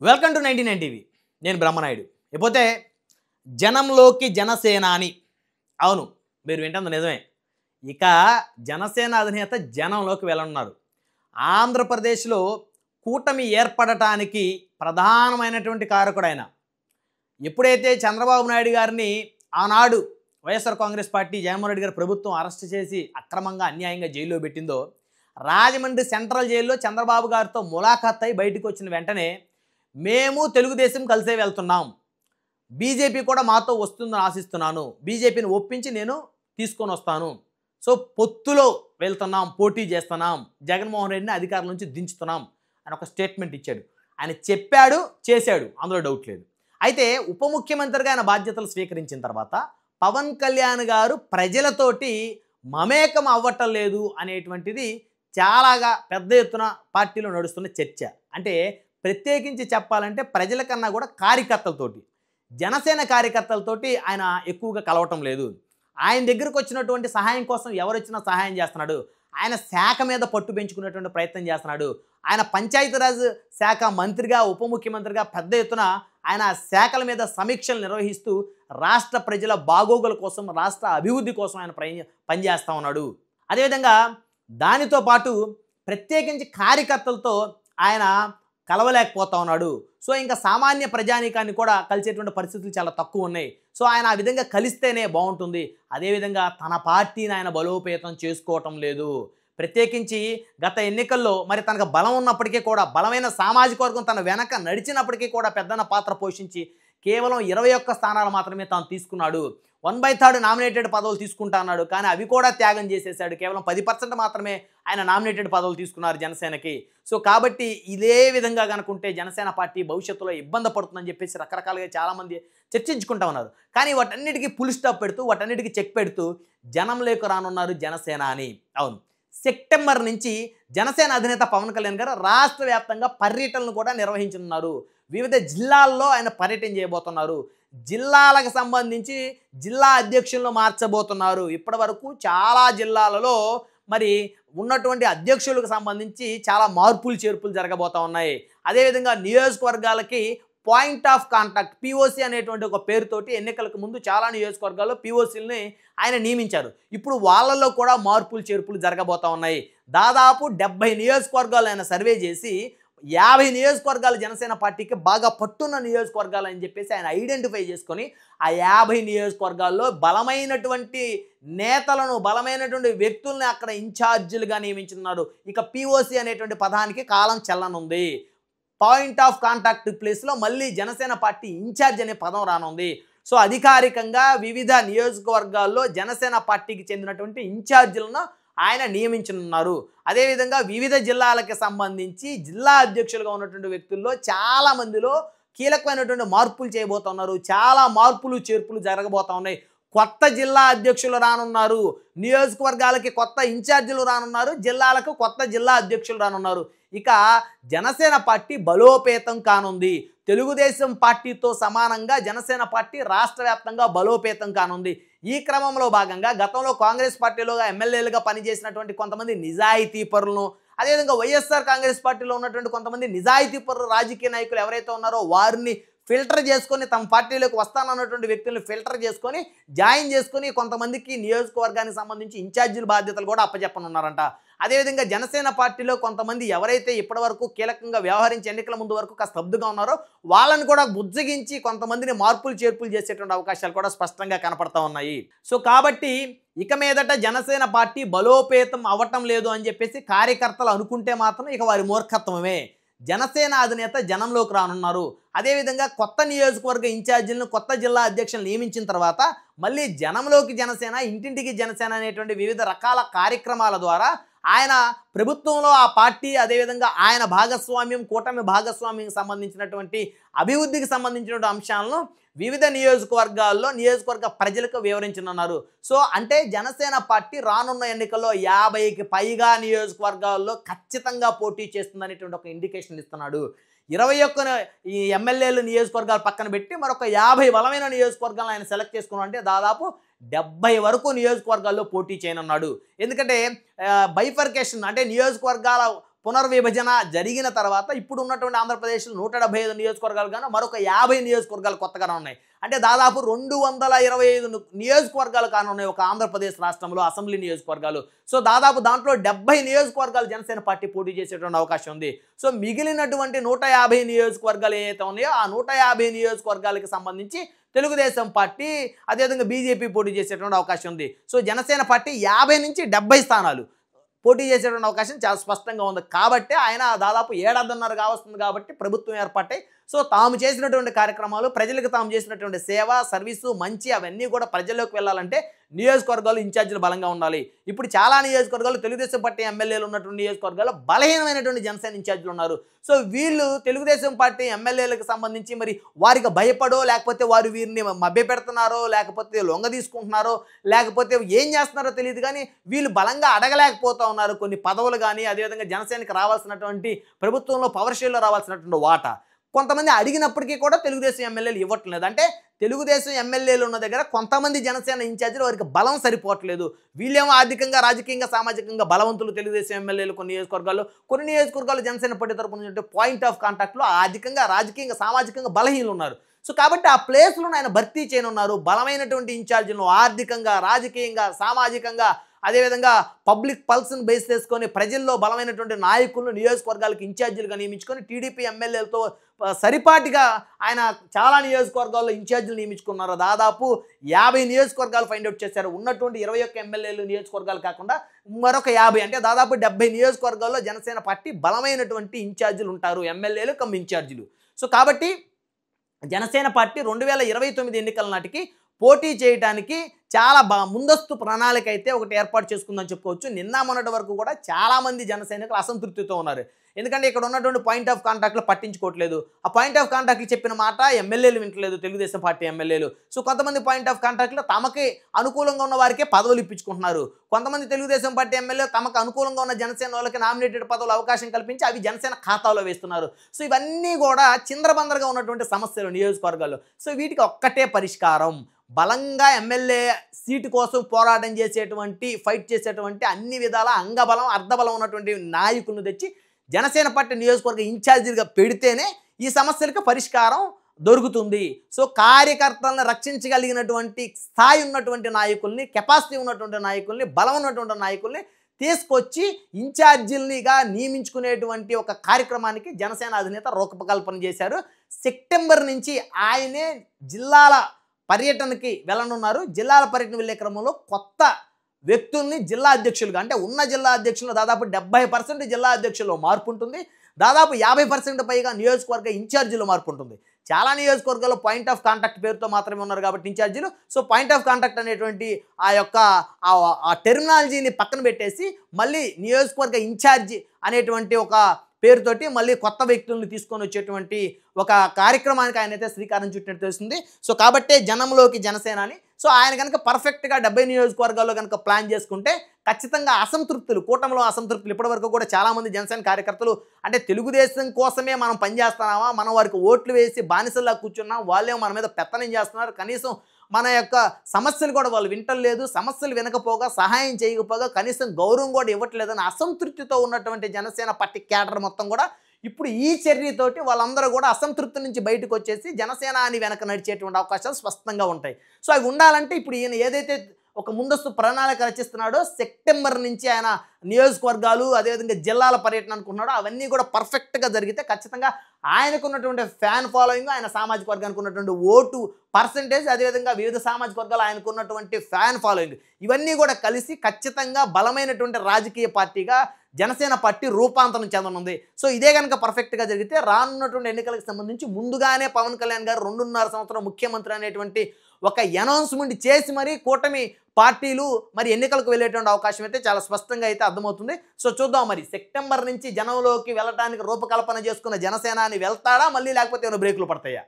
Welcome to 99 TV. నేను బ్రహ్మనాయుడు. ఇకపోతే జనంలోకి జనసేన అని. అవును, మీరు వింటుంది నిజమే. ఇక జనసేన అధినేత జనంలోకి వెళ్ళనున్నారు. ఆంధ్రప్రదేశ్లో కూటమి ఏర్పడటానికి ప్రధానమైనటువంటి కారకుడైన ఎప్పుడైతే చంద్రబాబు నాయుడు గారిని ఆనాడు వైఎస్ఆర్ కాంగ్రెస్ పార్టీ జగన్మోహన్ రెడ్డి గారి ప్రభుత్వం అరెస్ట్ చేసి అక్రమంగా అన్యాయంగా జైల్లో పెట్టిందో, రాజమండ్రి సెంట్రల్ జైల్లో చంద్రబాబు గారితో ములాఖాత్ అయి బయటకు వచ్చిన వెంటనే మేము తెలుగుదేశం కలిసే వెళ్తున్నాం, బీజేపీ కూడా మాతో వస్తుందని ఆశిస్తున్నాను, బీజేపీని ఒప్పించి నేను తీసుకొని వస్తాను, సో పొత్తులో వెళ్తున్నాం, పోటీ చేస్తున్నాం, జగన్మోహన్ రెడ్డిని అధికారం నుంచి దించుతున్నాం అని ఒక స్టేట్మెంట్ ఇచ్చాడు. ఆయన చెప్పాడు, చేశాడు, అందులో డౌట్ లేదు. అయితే ఉప ముఖ్యమంత్రిగా ఆయన బాధ్యతలు స్వీకరించిన తర్వాత పవన్ కళ్యాణ్ గారు ప్రజలతోటి మమేకం అవ్వటం లేదు అనేటువంటిది చాలాగా పెద్ద ఎత్తున పార్టీలో నడుస్తున్న చర్చ. అంటే ప్రత్యేకించి చెప్పాలంటే ప్రజల కన్నా కూడా కార్యకర్తలతోటి, జనసేన కార్యకర్తలతోటి ఆయన ఎక్కువగా కలవటం లేదు. ఆయన దగ్గరకు వచ్చినటువంటి సహాయం కోసం ఎవరు వచ్చినా సహాయం చేస్తున్నాడు. ఆయన శాఖ మీద పట్టు పెంచుకునేటువంటి ప్రయత్నం చేస్తున్నాడు. ఆయన పంచాయతీరాజ్ శాఖ మంత్రిగా, ఉప ముఖ్యమంత్రిగా పెద్ద ఎత్తున ఆయన శాఖల మీద సమీక్షలు నిర్వహిస్తూ రాష్ట్ర ప్రజల బాగోగుల కోసం, రాష్ట్ర అభివృద్ధి కోసం ఆయన పనిచేస్తూ ఉన్నాడు. అదేవిధంగా దానితో పాటు ప్రత్యేకించి కార్యకర్తలతో ఆయన కలవలేకపోతా ఉన్నాడు. సో ఇంకా సామాన్య ప్రజానీకాన్ని కూడా కలిసేటువంటి పరిస్థితులు చాలా తక్కువ ఉన్నాయి. సో ఆయన ఆ విధంగా కలిస్తేనే బాగుంటుంది. అదేవిధంగా తన పార్టీని ఆయన బలోపేతం చేసుకోవటం లేదు. ప్రత్యేకించి గత ఎన్నికల్లో మరి తనకు బలం ఉన్నప్పటికీ కూడా, బలమైన సామాజిక వర్గం తన వెనక నడిచినప్పటికీ కూడా పెద్దన పాత్ర పోషించి కేవలం 21 స్థానాలు మాత్రమే తాను తీసుకున్నాడు. 1/3 నామినేటెడ్ పదవులు తీసుకుంటా అన్నాడు, కానీ అవి కూడా త్యాగం చేసేసాడు. కేవలం 10% మాత్రమే ఆయన నామినేటెడ్ పదవులు తీసుకున్నారు జనసేనకి. సో కాబట్టి ఇదే విధంగా కనుకుంటే జనసేన పార్టీ భవిష్యత్తులో ఇబ్బంది పడుతుందని చెప్పేసి రకరకాలుగా చాలామంది చర్చించుకుంటా ఉన్నారు. కానీ వాటన్నిటికీ ఫుల్ స్టాప్ పెడుతూ, వాటన్నిటికీ చెక్ పెడుతూ జనంలోకి రానున్నారు జనసేన అని. అవును, సెప్టెంబర్ నుంచి జనసేన అధినేత పవన్ కళ్యాణ్ గారు రాష్ట్ర వ్యాప్తంగా పర్యటనలు కూడా నిర్వహించనున్నారు. వివిధ జిల్లాల్లో ఆయన పర్యటన చేయబోతున్నారు. జిల్లాలకు సంబంధించి జిల్లా అధ్యక్షులను మార్చబోతున్నారు. ఇప్పటి వరకు చాలా జిల్లాలలో మరి ఉన్నటువంటి అధ్యక్షులకు సంబంధించి చాలా మార్పులు చేర్పులు జరగబోతూ ఉన్నాయి. అదేవిధంగా నియోజకవర్గాలకి పాయింట్ ఆఫ్ కాంటాక్ట్, పిఓసి అనేటువంటి ఒక పేరుతోటి ఎన్నికలకు ముందు చాలా నియోజకవర్గాల్లో పిఓసీలని ఆయన నియమించారు. ఇప్పుడు వాళ్ళల్లో కూడా మార్పులు చేర్పులు జరగబోతూ ఉన్నాయి. దాదాపు 70 నియోజకవర్గాలు ఆయన సర్వే చేసి 50 నియోజకవర్గాలు జనసేన పార్టీకి బాగా పట్టున్న నియోజకవర్గాలు అని చెప్పేసి ఆయన ఐడెంటిఫై చేసుకొని ఆ 50 నియోజకవర్గాల్లో బలమైనటువంటి నేతలను, బలమైనటువంటి వ్యక్తుల్ని అక్కడ ఇన్ఛార్జీలుగా నియమించున్నారు. ఇక పిఓసి అనేటువంటి పదానికి కాలం చెల్లనుంది. పాయింట్ ఆఫ్ కాంటాక్ట్ ప్లేస్లో మళ్ళీ జనసేన పార్టీ ఇన్ఛార్జ్ అనే పదం రానుంది. సో అధికారికంగా వివిధ నియోజకవర్గాల్లో జనసేన పార్టీకి చెందినటువంటి ఇన్ఛార్జీలను ఆయన నియమించనున్నారు. అదేవిధంగా వివిధ జిల్లాలకు సంబంధించి జిల్లా అధ్యక్షులుగా ఉన్నటువంటి వ్యక్తుల్లో చాలా మందిలో కీలకమైనటువంటి మార్పులు చేయబోతున్నారు. చాలా మార్పులు చేర్పులు జరగబోతూ ఉన్నాయి. కొత్త జిల్లా అధ్యక్షులు రానున్నారు, నియోజకవర్గాలకి కొత్త ఇన్ఛార్జీలు రానున్నారు, జిల్లాలకు కొత్త జిల్లా అధ్యక్షులు రానున్నారు. ఇక జనసేన పార్టీ బలోపేతం కానుంది. తెలుగుదేశం పార్టీతో సమానంగా జనసేన పార్టీ రాష్ట్ర వ్యాప్తంగా బలోపేతం కానుంది. ఈ క్రమంలో భాగంగా గతంలో కాంగ్రెస్ పార్టీలో ఎమ్మెల్యేలుగా పనిచేసినటువంటి కొంతమంది నిజాయితీ పరులను, అదేవిధంగా వైఎస్ఆర్ కాంగ్రెస్ పార్టీలో ఉన్నటువంటి కొంతమంది నిజాయితీ పరులు రాజకీయ నాయకులు ఎవరైతే ఉన్నారో వారిని ఫిల్టర్ చేసుకొని, తమ పార్టీలోకి వస్తానన్నటువంటి వ్యక్తులను ఫిల్టర్ చేసుకొని జాయిన్ చేసుకొని కొంతమందికి నియోజకవర్గానికి సంబంధించి ఇన్ఛార్జీల బాధ్యతలు కూడా అప్పచెప్పనున్నారంట. అదేవిధంగా జనసేన పార్టీలో కొంతమంది ఎవరైతే ఇప్పటివరకు కీలకంగా వ్యవహరించి ఎన్నికల ముందు వరకు కాస్త స్తబ్దుగా ఉన్నారో వాళ్ళని కూడా బుజ్జగించి కొంతమందిని మార్పులు చేర్పులు చేసేటువంటి అవకాశాలు కూడా స్పష్టంగా కనపడతా ఉన్నాయి. సో కాబట్టి ఇక మీదట జనసేన పార్టీ బలోపేతం అవ్వటం లేదు అని చెప్పేసి కార్యకర్తలు అనుకుంటే మాత్రం ఇక వారి మూర్ఖత్వమే. జనసేన అధినేత జనంలోకి రానున్నారు. అదేవిధంగా కొత్త నియోజకవర్గ ఇన్ఛార్జీలను, కొత్త జిల్లా అధ్యక్షులను నియమించిన తర్వాత మళ్ళీ జనంలోకి జనసేన, ఇంటింటికి జనసేన అనేటువంటి వివిధ రకాల కార్యక్రమాల ద్వారా ఆయన ప్రభుత్వంలో ఆ పార్టీ, అదేవిధంగా ఆయన భాగస్వామ్యం, కూటమి భాగస్వామ్యం సంబంధించినటువంటి అభివృద్ధికి సంబంధించినటువంటి అంశాలను వివిధ నియోజకవర్గాల్లో నియోజకవర్గ ప్రజలకు వివరించనున్నారు. సో అంటే జనసేన పార్టీ రానున్న ఎన్నికల్లో 50కి పైగా నియోజకవర్గాల్లో ఖచ్చితంగా పోటీ చేస్తుందనేటువంటి ఒక ఇండికేషన్ ఇస్తున్నాడు. 21 ఈ ఎమ్మెల్యేలు నియోజకవర్గాలు పక్కన పెట్టి మరొక 50 బలమైన నియోజకవర్గాలను ఆయన సెలెక్ట్ చేసుకున్నారంటే దాదాపు 70 వరకు నియోజకవర్గాల్లో పోటీ చేయనున్నాడు. ఎందుకంటే బైఫర్కేషన్ అంటే నియోజకవర్గాల పునర్విభజన జరిగిన తర్వాత ఇప్పుడు ఉన్నటువంటి ఆంధ్రప్రదేశ్లో 175 నియోజకవర్గాలు గాను మరొక 50 నియోజకవర్గాలు కొత్తగా ఉన్నాయి. అంటే దాదాపు 225 నియోజకవర్గాలు కానున్నాయి ఒక ఆంధ్రప్రదేశ్ రాష్ట్రంలో అసెంబ్లీ నియోజకవర్గాలు. సో దాదాపు దాంట్లో 70 నియోజకవర్గాలు జనసేన పార్టీ పోటీ చేసేటువంటి అవకాశం ఉంది. సో మిగిలినటువంటి 150 నియోజకవర్గాలు ఏవైతే ఉన్నాయో ఆ 150 నియోజకవర్గాలకు సంబంధించి తెలుగుదేశం పార్టీ అదేవిధంగా బీజేపీ పోటీ చేసేటువంటి అవకాశం ఉంది. సో జనసేన పార్టీ 50 నుంచి 70 స్థానాలు పోటీ చేసేటువంటి అవకాశం చాలా స్పష్టంగా ఉంది. కాబట్టి ఆయన దాదాపు 7.5 కావస్తుంది కాబట్టి ప్రభుత్వం ఏర్పాటై సో తాము చేసినటువంటి కార్యక్రమాలు ప్రజలకు తాము చేసినటువంటి సేవ సర్వీసు మంచి అవన్నీ కూడా ప్రజల్లోకి వెళ్ళాలంటే నియోజకవర్గాలు ఇన్ఛార్జీలు బలంగా ఉండాలి. ఇప్పుడు చాలా నియోజకవర్గాలు తెలుగుదేశం పార్టీ ఎమ్మెల్యేలు ఉన్నటువంటి నియోజకవర్గాలు బలహీనమైనటువంటి జనసేన ఇన్ఛార్జీలు ఉన్నారు. సో వీళ్ళు తెలుగుదేశం పార్టీ ఎమ్మెల్యేలకు సంబంధించి మరి వారికి భయపడో లేకపోతే వారు వీరిని మభ్యపెడుతున్నారో లేకపోతే లొంగ తీసుకుంటున్నారో లేకపోతే ఏం చేస్తున్నారో తెలియదు కానీ వీళ్ళు బలంగా అడగలేకపోతూ ఉన్నారు కొన్ని పదవులు కానీ అదేవిధంగా జనసేనకి రావాల్సినటువంటి ప్రభుత్వంలో పవర్ షేర్లో రావాల్సినటువంటి వాటా కొంతమంది అడిగినప్పటికీ కూడా తెలుగుదేశం ఎమ్మెల్యేలు ఇవ్వట్లేదు. అంటే తెలుగుదేశం ఎమ్మెల్యేలు ఉన్న దగ్గర కొంతమంది జనసేన ఇన్ఛార్జీలు వారికి బలం సరిపోవట్లేదు. వీళ్ళేమో ఆర్థికంగా రాజకీయంగా సామాజికంగా బలవంతులు తెలుగుదేశం ఎమ్మెల్యేలు కొన్ని నియోజకవర్గాలు జనసేన పార్టీ తరపున పాయింట్ ఆఫ్ కాంటాక్ట్లో ఆర్థికంగా రాజకీయంగా సామాజికంగా బలహీనలు ఉన్నారు. సో కాబట్టి ఆ ప్లేస్లను ఆయన భర్తీ చేయనున్నారు. బలమైనటువంటి ఇన్ఛార్జీలను ఆర్థికంగా రాజకీయంగా సామాజికంగా అదేవిధంగా పబ్లిక్ పల్స్ని బేస్ చేసుకొని ప్రజల్లో బలమైనటువంటి నాయకులను నియోజకవర్గాలకు ఇన్ఛార్జీలుగా నియమించుకొని టీడీపీ ఎమ్మెల్యేలతో సరిపాటిగా ఆయన చాలా నియోజకవర్గాల్లో ఇన్ఛార్జీలు నియమించుకున్నారు. దాదాపు 50 నియోజకవర్గాలు ఫైండ్అవుట్ చేశారు. ఉన్నటువంటి 21 ఎమ్మెల్యేలు నియోజకవర్గాలు కాకుండా మరొక 50 అంటే దాదాపు 70 నియోజకవర్గాల్లో జనసేన పార్టీ బలమైనటువంటి ఇన్ఛార్జీలు ఉంటారు, ఎమ్మెల్యేలు కమ్ ఇన్ఛార్జీలు. సో కాబట్టి జనసేన పార్టీ 2029 ఎన్నికల నాటికి పోటీ చేయడానికి చాలా ముందస్తు ప్రణాళిక అయితే ఒకటి ఏర్పాటు చేసుకుందని చెప్పుకోవచ్చు. నిన్న మొన్నటి వరకు కూడా చాలామంది జన సైనికులు అసంతృప్తితో ఉన్నారు. ఎందుకంటే ఇక్కడ ఉన్నటువంటి పాయింట్ ఆఫ్ కాంటాక్ట్లో పట్టించుకోవట్లేదు. ఆ పాయింట్ ఆఫ్ కాంటాక్ట్లు చెప్పిన మాట ఎమ్మెల్యేలు వింటలేదు, తెలుగుదేశం పార్టీ ఎమ్మెల్యేలు. సో కొంతమంది పాయింట్ ఆఫ్ కాంటాక్ట్లో తమకి అనుకూలంగా ఉన్న వారికే పదవులు ఇప్పించుకుంటున్నారు. కొంతమంది తెలుగుదేశం పార్టీ ఎమ్మెల్యేలు తమకు అనుకూలంగా ఉన్న జనసేన వాళ్ళకి నామినేటెడ్ పదవులు అవకాశం కల్పించి అవి జనసేన ఖాతాలో వేస్తున్నారు. సో ఇవన్నీ కూడా చిందరబందరగా ఉన్నటువంటి సమస్యలు నియోజకవర్గాల్లో. సో వీటికి ఒక్కటే పరిష్కారం, బలంగా ఎమ్మెల్యే సీటు కోసం పోరాటం చేసేటువంటి ఫైట్ చేసేటువంటి అన్ని విధాల అంగబలం అర్ధబలం ఉన్నటువంటి నాయకులను తెచ్చి జనసేన పార్టీ నియోజకవర్గ ఇన్ఛార్జీలుగా పెడితేనే ఈ సమస్యలకు పరిష్కారం దొరుకుతుంది. సో కార్యకర్తలను రక్షించగలిగినటువంటి స్థాయి ఉన్నటువంటి నాయకుల్ని, కెపాసిటీ ఉన్నటువంటి నాయకుల్ని, బలం ఉన్నటువంటి నాయకుల్ని తీసుకొచ్చి ఇన్ఛార్జీలుగా నియమించుకునేటువంటి ఒక కార్యక్రమానికి జనసేన అధినేత రూపకల్పన చేశారు. సెప్టెంబర్ నుంచి ఆయనే జిల్లాల పర్యటనకి వెళ్ళనున్నారు. జిల్లాల పర్యటన వెళ్ళే క్రమంలో కొత్త వ్యక్తుల్ని జిల్లా అధ్యక్షులుగా, అంటే ఉన్న జిల్లా అధ్యక్షులు దాదాపు 70% జిల్లా అధ్యక్షుల్లో మార్పు ఉంటుంది. దాదాపు 50% పైగా నియోజకవర్గ ఇన్ఛార్జీలు మార్పు ఉంటుంది. చాలా నియోజకవర్గాల్లో పాయింట్ ఆఫ్ కాంటాక్ట్ పేరుతో మాత్రమే ఉన్నారు కాబట్టి ఇన్ఛార్జీలు. సో పాయింట్ ఆఫ్ కాంటాక్ట్ అనేటువంటి ఆ యొక్క ఆ టెర్మినాలజీని పక్కన పెట్టేసి మళ్ళీ నియోజకవర్గ ఇన్ఛార్జి అనేటువంటి ఒక పేరుతోటి మళ్ళీ కొత్త వ్యక్తులను తీసుకొని వచ్చేటువంటి ఒక కార్యక్రమానికి ఆయన అయితే శ్రీకారం చుట్టినట్టు తెలుస్తుంది. సో కాబట్టే జనంలోకి జనసేనాని. సో ఆయన కనుక పర్ఫెక్ట్గా 70 నియోజకవర్గాల్లో కనుక ప్లాన్ చేసుకుంటే ఖచ్చితంగా అసంతృప్తులు, కూటమిలో అసంతృప్తులు ఇప్పటివరకు కూడా చాలామంది జనసేన కార్యకర్తలు అంటే తెలుగుదేశం కోసమే మనం పనిచేస్తున్నామా, మనం వారికి ఓట్లు వేసి బానిసల్లా కూర్చున్నాం, వాళ్ళేమో మన మీద పెత్తనం చేస్తున్నారు, కనీసం మన యొక్క సమస్యలు కూడా వాళ్ళు వింటలేదు, సమస్యలు వినకపోగా సహాయం చేయకపోగా కనీసం గౌరవం కూడా ఇవ్వట్లేదని అసంతృప్తితో ఉన్నటువంటి జనసేన పార్టీ క్యాడర్ మొత్తం కూడా ఇప్పుడు ఈ చర్యతోటి వాళ్ళందరూ కూడా అసంతృప్తి నుంచి బయటకు వచ్చేసి జనసేన అని వెనక నడిచేటువంటి అవకాశాలు స్పష్టంగా ఉంటాయి. సో అవి ఉండాలంటే ఇప్పుడు ఈయన ఏదైతే ఒక ముందస్తు ప్రణాళిక రచిస్తున్నాడో సెప్టెంబర్ నుంచి ఆయన నియోజకవర్గాలు అదేవిధంగా జిల్లాల పర్యటన అనుకున్నాడో అవన్నీ కూడా పర్ఫెక్ట్గా జరిగితే ఖచ్చితంగా ఆయనకు ఉన్నటువంటి ఫ్యాన్ ఫాలోయింగ్, ఆయన సామాజిక వర్గానికి ఉన్నటువంటి ఓటు పర్సంటేజ్, అదేవిధంగా వివిధ సామాజిక వర్గాలు ఆయనకు ఉన్నటువంటి ఫ్యాన్ ఫాలోయింగ్ ఇవన్నీ కూడా కలిసి ఖచ్చితంగా బలమైనటువంటి రాజకీయ పార్టీగా జనసేన పార్టీ రూపాంతరం చెందనుంది. సో ఇదే కనుక పర్ఫెక్ట్గా జరిగితే రానున్నటువంటి ఎన్నికలకు సంబంధించి ముందుగానే పవన్ కళ్యాణ్ గారు 2.5 సంవత్సరం ముఖ్యమంత్రి అనేటువంటి ఒక అనౌన్స్మెంట్ చేసి మరి కూటమి పార్టీలు మరి ఎన్నికలకు వెళ్ళేటువంటి అవకాశం అయితే చాలా స్పష్టంగా అయితే అర్థమవుతుంది. సో చూద్దాం మరి సెప్టెంబర్ నుంచి జనంలోకి వెళ్ళడానికి రూపకల్పన చేసుకున్న జనసేనాని వెళ్తాడా మళ్ళీ లేకపోతే ఏమైనా బ్రేకులు పడతాయా?